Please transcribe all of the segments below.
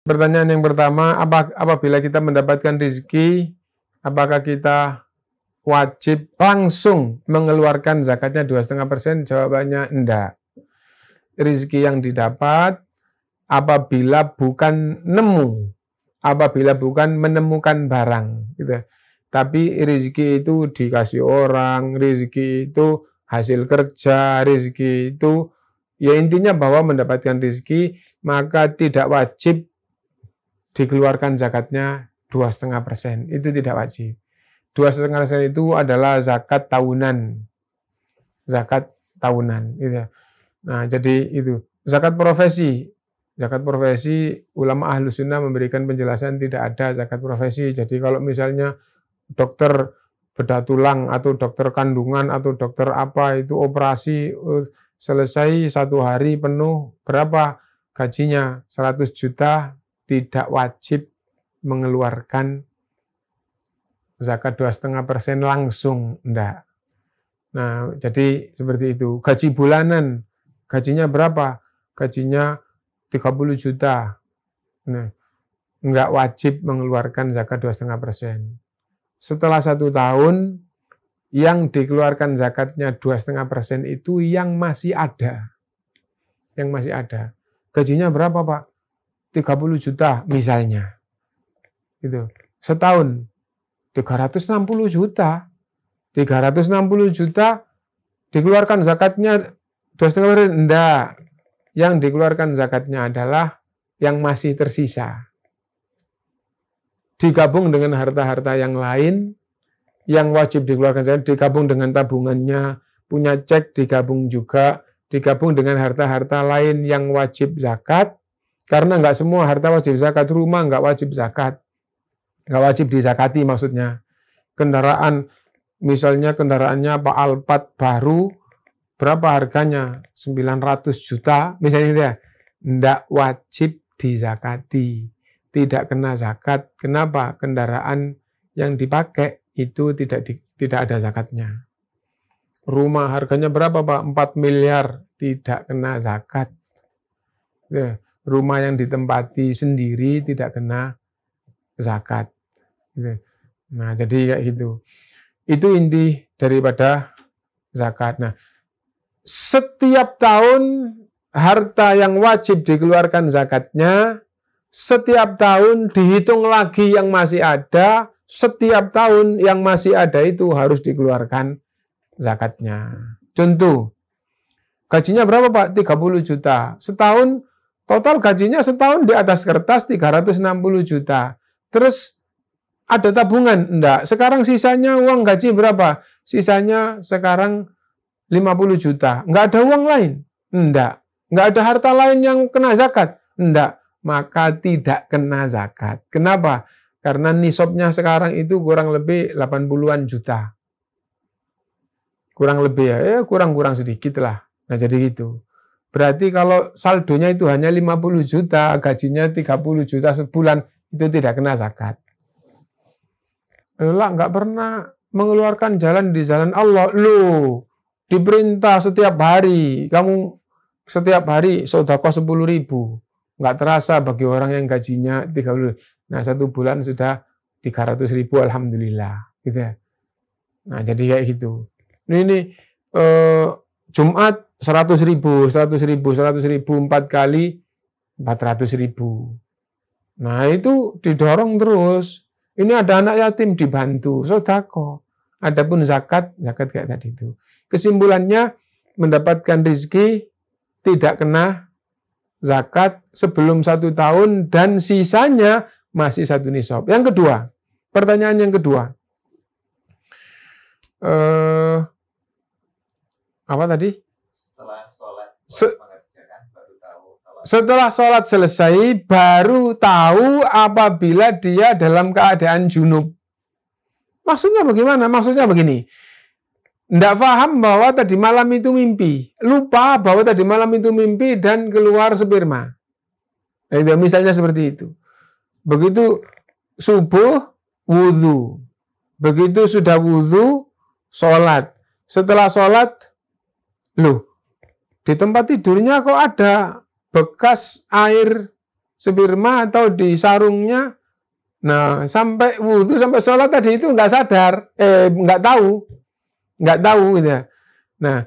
Pertanyaan yang pertama, apabila kita mendapatkan rezeki, apakah kita wajib langsung mengeluarkan zakatnya 2,5%? Jawabannya enggak. Rezeki yang didapat apabila bukan menemukan barang, gitu. Tapi rezeki itu dikasih orang, rezeki itu hasil kerja, rezeki itu ya intinya bahwa mendapatkan rezeki maka tidak wajib dikeluarkan zakatnya 2,5%. Itu tidak wajib. 2,5% itu adalah zakat tahunan. Zakat tahunan. Gitu. Nah, jadi itu. Zakat profesi. Zakat profesi, ulama Ahlus Sunnah memberikan penjelasan tidak ada zakat profesi. Jadi kalau misalnya dokter bedah tulang atau dokter kandungan atau dokter apa itu operasi selesai 1 hari penuh, berapa gajinya? 100 juta, tidak wajib mengeluarkan zakat 2,5% langsung, enggak. Nah, jadi seperti itu. Gaji bulanan, gajinya berapa? Gajinya 30 juta. Nah, enggak wajib mengeluarkan zakat 2,5%. Setelah 1 tahun, yang dikeluarkan zakatnya 2,5% itu yang masih ada. Yang masih ada. Gajinya berapa, Pak? 30 juta misalnya. Gitu. Setahun 360 juta. 360 juta dikeluarkan zakatnya 2,5%? Enggak. Yang dikeluarkan zakatnya adalah yang masih tersisa. Digabung dengan harta-harta yang lain yang wajib dikeluarkan zakat, digabung dengan tabungannya, punya cek digabung juga, digabung dengan harta-harta lain yang wajib zakat. Karena nggak semua harta wajib zakat, rumah nggak wajib zakat, nggak wajib dizakati maksudnya. Kendaraan, misalnya kendaraannya Pak Alphard baru, berapa harganya? 900 juta, misalnya gitu ya. Nggak wajib dizakati, tidak kena zakat. Kenapa? Kendaraan yang dipakai itu tidak ada zakatnya. Rumah harganya berapa, Pak? 4 miliar, tidak kena zakat. Ya. Rumah yang ditempati sendiri tidak kena zakat. Nah, jadi kayak gitu. Itu inti daripada zakat. Nah, setiap tahun harta yang wajib dikeluarkan zakatnya, setiap tahun dihitung lagi yang masih ada, setiap tahun yang masih ada itu harus dikeluarkan zakatnya. Contoh, gajinya berapa, Pak? 30 juta. Setahun total gajinya setahun di atas kertas 360 juta. Terus ada tabungan? Enggak. Sekarang sisanya uang gaji berapa? Sisanya sekarang 50 juta. Enggak ada uang lain? Enggak. Enggak ada harta lain yang kena zakat? Enggak. Maka tidak kena zakat. Kenapa? Karena nisabnya sekarang itu kurang lebih 80-an juta. Kurang lebih ya, kurang-kurang sedikit lah. Nah, jadi gitu. Berarti kalau saldonya itu hanya 50 juta, gajinya 30 juta sebulan, itu tidak kena zakat. Lah, nggak pernah mengeluarkan jalan di jalan Allah. Loh, diperintah setiap hari, kamu setiap hari sedekah 10.000. Nggak terasa bagi orang yang gajinya 30. Nah, 1 bulan sudah 300.000, alhamdulillah. Gitu ya. Nah, jadi kayak gitu. Ini Jumat 100.000, 4 kali 400.000. Nah, itu didorong terus. Ini ada anak yatim dibantu, sedekah. Adapun zakat kayak tadi itu. Kesimpulannya, mendapatkan rezeki tidak kena zakat sebelum 1 tahun dan sisanya masih 1 nisab. Yang kedua, pertanyaan yang kedua. Apa tadi? Setelah sholat selesai, baru tahu apabila dia dalam keadaan junub. Maksudnya bagaimana? Maksudnya begini. Tidak paham bahwa tadi malam itu mimpi. Lupa bahwa tadi malam itu mimpi dan keluar sperma. Nah, itu misalnya seperti itu. Begitu subuh, wudhu. Begitu sudah wudhu, sholat. Setelah sholat, loh, di tempat tidurnya kok ada bekas air spirma atau di sarungnya. Nah, sampai wudhu, sampai sholat tadi itu nggak sadar, nggak tahu gitu ya. Nah,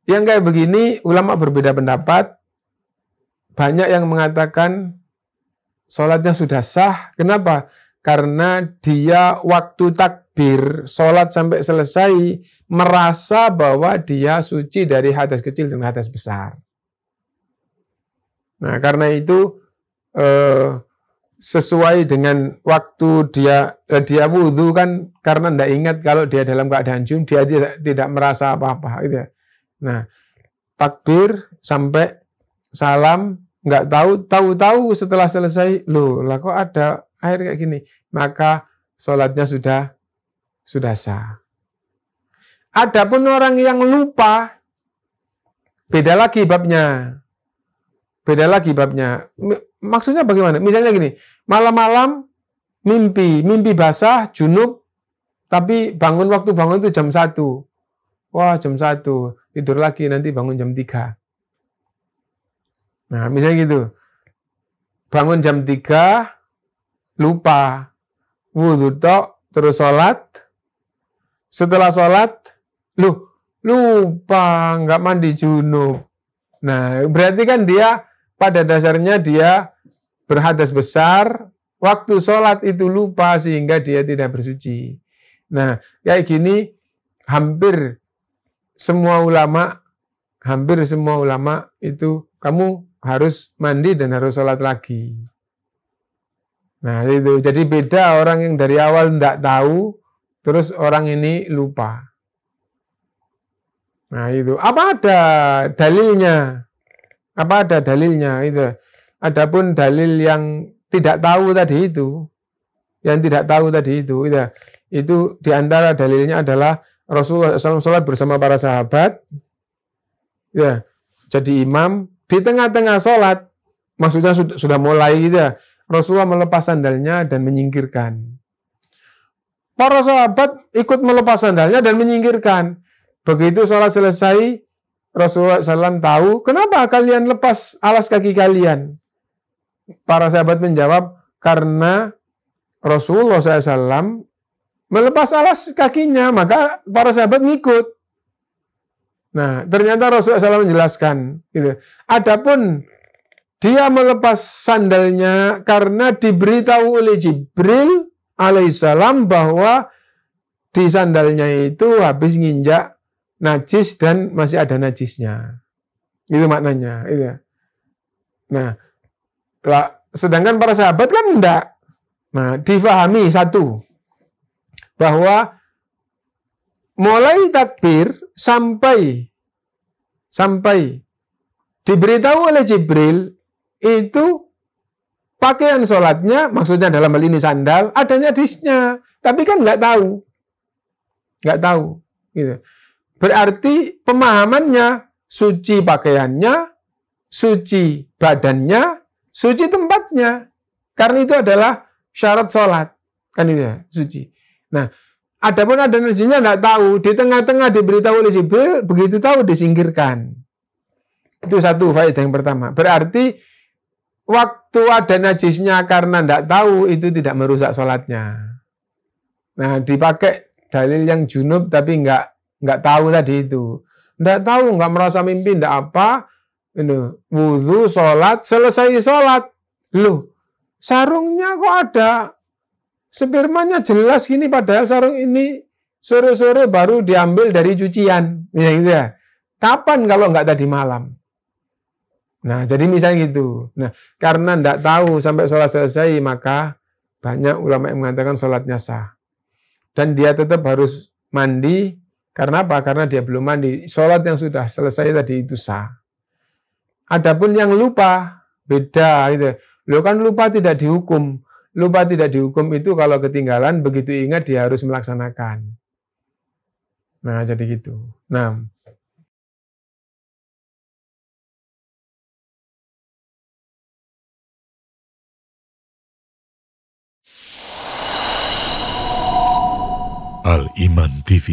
yang kayak begini ulama berbeda pendapat. Banyak yang mengatakan sholatnya sudah sah. Kenapa? Karena dia waktu takbir sholat sampai selesai merasa bahwa dia suci dari hadas kecil dan hadas besar. Nah, karena itu sesuai dengan waktu dia wudhu kan, karena tidak ingat kalau dia dalam keadaan junub, dia tidak merasa apa-apa gitu ya. Nah, takbir sampai salam nggak tahu setelah selesai, loh lah kok ada air kayak gini, maka sholatnya sudah sah. Adapun orang yang lupa, beda lagi babnya. Maksudnya bagaimana? Misalnya gini, malam-malam mimpi basah, junub, tapi waktu bangun itu jam 1. Wah, jam 1, tidur lagi, nanti bangun jam 3. Nah, misalnya gitu. Bangun jam 3, lupa. Wudhu tok, terus sholat. Setelah sholat, lupa, nggak mandi junub. Nah, berarti kan dia pada dasarnya dia berhadas besar, waktu sholat itu lupa sehingga dia tidak bersuci. Nah, kayak gini hampir semua ulama itu kamu harus mandi dan harus sholat lagi. Nah, itu jadi beda orang yang dari awal tidak tahu, terus orang ini lupa. Nah, itu apa ada dalilnya? Itu. Adapun dalil yang tidak tahu tadi itu, itu diantara dalilnya adalah Rasulullah SAW sholat bersama para sahabat, ya, jadi imam di tengah-tengah sholat, maksudnya sudah mulai gitu ya, Rasulullah melepas sandalnya dan menyingkirkan. Para sahabat ikut melepas sandalnya dan menyingkirkan. Begitu sholat selesai, Rasulullah SAW tahu, kenapa kalian lepas alas kaki kalian? Para sahabat menjawab, karena Rasulullah SAW melepas alas kakinya, maka para sahabat ngikut. Nah, ternyata Rasulullah SAW menjelaskan. Gitu. Adapun dia melepas sandalnya karena diberitahu oleh Jibril alaihissalam bahwa di sandalnya itu habis nginjak najis dan masih ada najisnya. Itu maknanya. Itu. Nah, sedangkan para sahabat kan enggak. Nah, difahami satu, bahwa mulai takbir sampai diberitahu oleh Jibril itu pakaian sholatnya, maksudnya dalam hal ini sandal, ada najisnya. Tapi kan nggak tahu. Gitu. Berarti pemahamannya suci pakaiannya, suci badannya, suci tempatnya. Karena itu adalah syarat sholat. Kan itu ya, suci. Nah, adapun ada najisnya nggak tahu. Di tengah-tengah diberitahu oleh Jibril, begitu tahu disingkirkan. Itu satu faedah yang pertama. Berarti waktu ada najisnya karena nggak tahu, itu tidak merusak sholatnya. Nah, dipakai dalil yang junub tapi nggak tahu tadi itu. Nggak tahu, nggak merasa mimpi, nggak apa. Wudhu, sholat, selesai sholat. Loh, sarungnya kok ada? Spermanya jelas gini, padahal sarung ini sore-sore baru diambil dari cucian. Ya, gitu ya. Kapan kalau nggak tadi malam? Nah, jadi misalnya gitu. Nah, karena nggak tahu sampai sholat selesai, maka banyak ulama yang mengatakan sholatnya sah. Dan dia tetap harus mandi. Karena apa? Karena dia belum mandi. Sholat yang sudah selesai tadi itu sah. Adapun yang lupa, beda. Gitu. Lo kan lupa tidak dihukum. Lupa tidak dihukum itu kalau ketinggalan, begitu ingat dia harus melaksanakan. Nah, jadi gitu. Nah, Al Iman TV